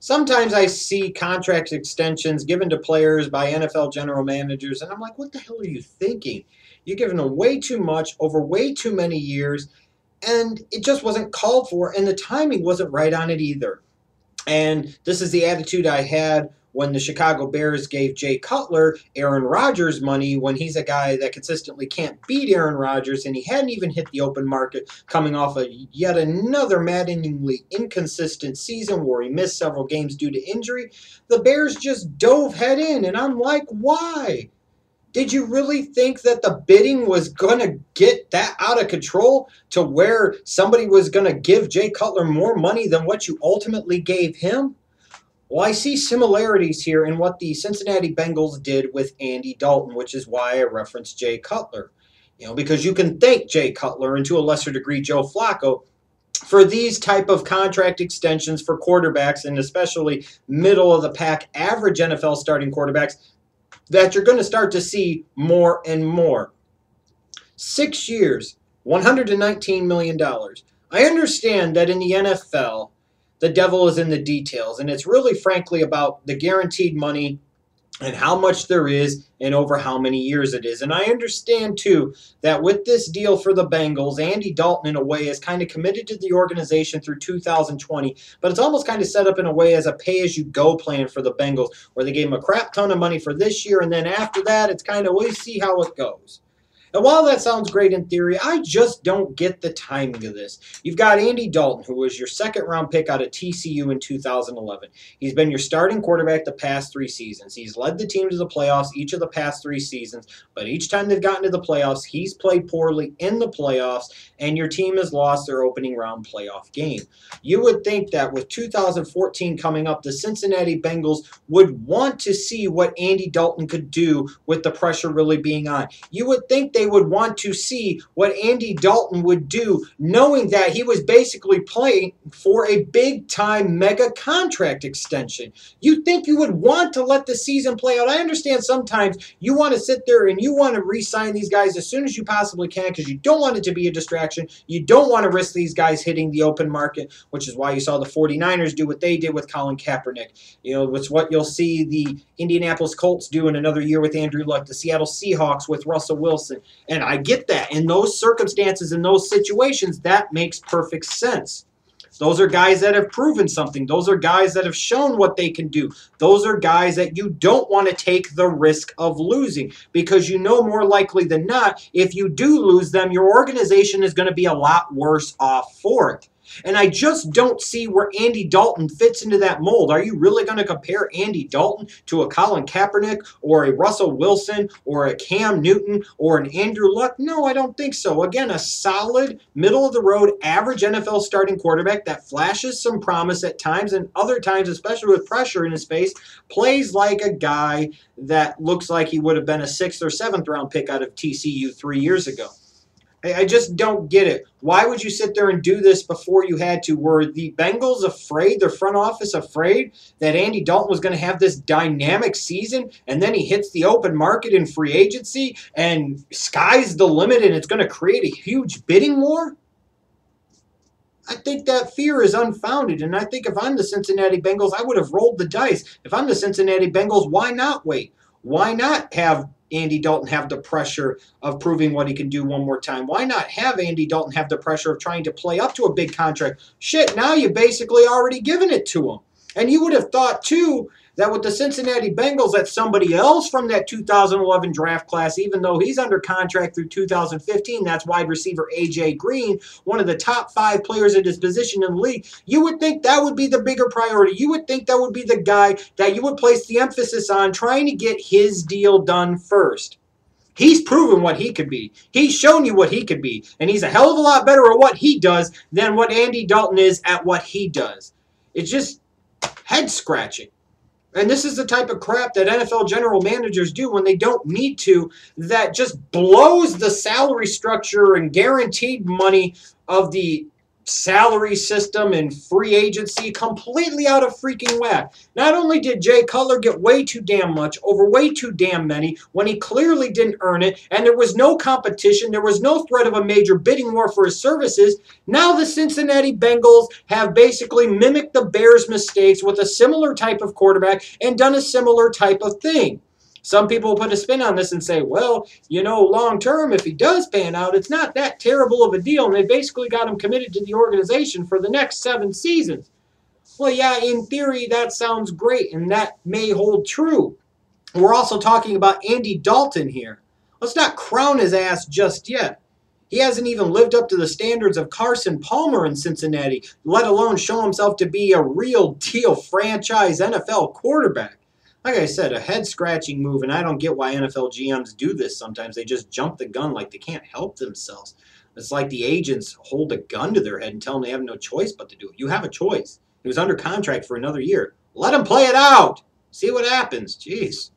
Sometimes I see contract extensions given to players by NFL general managers, and I'm like, what the hell are you thinking? You're giving them way too much over way too many years, and it just wasn't called for, and the timing wasn't right on it either. And this is the attitude I had when the Chicago Bears gave Jay Cutler Aaron Rodgers money when he's a guy that consistently can't beat Aaron Rodgers, and he hadn't even hit the open market coming off of yet another maddeningly inconsistent season where he missed several games due to injury. The Bears just dove head in, and I'm like, why? Did you really think that the bidding was going to get that out of control to where somebody was going to give Jay Cutler more money than what you ultimately gave him? Well, I see similarities here in what the Cincinnati Bengals did with Andy Dalton, which is why I referenced Jay Cutler. Because you can thank Jay Cutler and to a lesser degree Joe Flacco for these type of contract extensions for quarterbacks, and especially middle of the pack average NFL starting quarterbacks, that you're going to start to see more and more. 6 years, $119 million. I understand that in the NFL, the devil is in the details, and it's really, frankly, about the guaranteed money and how much there is and over how many years it is. And I understand, too, that with this deal for the Bengals, Andy Dalton, in a way, is kind of committed to the organization through 2020, but it's almost kind of set up in a way as a pay-as-you-go plan for the Bengals, where they gave him a crap ton of money for this year, and then after that, it's kind of, we'll see how it goes. And while that sounds great in theory, I just don't get the timing of this. You've got Andy Dalton, who was your second-round pick out of TCU in 2011. He's been your starting quarterback the past 3 seasons. He's led the team to the playoffs each of the past 3 seasons, but each time they've gotten to the playoffs, he's played poorly in the playoffs, and your team has lost their opening round playoff game. You would think that with 2014 coming up, the Cincinnati Bengals would want to see what Andy Dalton could do with the pressure really being on. You would think they would want to see what Andy Dalton would do, knowing that he was basically playing for a big-time mega contract extension. You think you would want to let the season play out. I understand sometimes you want to sit there and you want to re-sign these guys as soon as you possibly can because you don't want it to be a distraction. You don't want to risk these guys hitting the open market, which is why you saw the 49ers do what they did with Colin Kaepernick. It's what you'll see the Indianapolis Colts do in another year with Andrew Luck, the Seattle Seahawks with Russell Wilson. And I get that. In those circumstances, in those situations, that makes perfect sense. Those are guys that have proven something. Those are guys that have shown what they can do. Those are guys that you don't want to take the risk of losing because you know more likely than not, if you do lose them, your organization is going to be a lot worse off for it. And I just don't see where Andy Dalton fits into that mold. Are you really going to compare Andy Dalton to a Colin Kaepernick or a Russell Wilson or a Cam Newton or an Andrew Luck? No, I don't think so. Again, a solid, middle-of-the-road, average NFL starting quarterback that flashes some promise at times and other times, especially with pressure in his face, plays like a guy that looks like he would have been a 6th or 7th round pick out of TCU 3 years ago. I just don't get it. Why would you sit there and do this before you had to? Were the Bengals afraid, their front office afraid, that Andy Dalton was going to have this dynamic season and then he hits the open market in free agency and sky's the limit and it's going to create a huge bidding war? I think that fear is unfounded, and I think if I'm the Cincinnati Bengals, I would have rolled the dice. If I'm the Cincinnati Bengals, why not wait? Why not have Andy Dalton have the pressure of proving what he can do one more time? Why not have Andy Dalton have the pressure of trying to play up to a big contract? Shit, now you've basically already given it to him. And you would have thought, too, that with the Cincinnati Bengals, that somebody else from that 2011 draft class, even though he's under contract through 2015, that's wide receiver A.J. Green, one of the top 5 players at his position in the league, you would think that would be the bigger priority. You would think that would be the guy that you would place the emphasis on trying to get his deal done first. He's proven what he could be. He's shown you what he could be. And he's a hell of a lot better at what he does than what Andy Dalton is at what he does. It's just head-scratching. And this is the type of crap that NFL general managers do when they don't need to, that just blows the salary structure and guaranteed money of the salary system and free agency completely out of freaking whack. Not only did Jay Cutler get way too damn much over way too damn many when he clearly didn't earn it, and there was no competition, there was no threat of a major bidding war for his services, now the Cincinnati Bengals have basically mimicked the Bears' mistakes with a similar type of quarterback and done a similar type of thing. Some people put a spin on this and say, well, you know, long term, if he does pan out, it's not that terrible of a deal. And they basically got him committed to the organization for the next 7 seasons. Well, yeah, in theory, that sounds great, and that may hold true. We're also talking about Andy Dalton here. Let's not crown his ass just yet. He hasn't even lived up to the standards of Carson Palmer in Cincinnati, let alone show himself to be a real deal franchise NFL quarterback. Like I said, a head-scratching move, and I don't get why NFL GMs do this sometimes. They just jump the gun like they can't help themselves. It's like the agents hold a gun to their head and tell them they have no choice but to do it. You have a choice. He was under contract for another year. Let him play it out. See what happens. Jeez.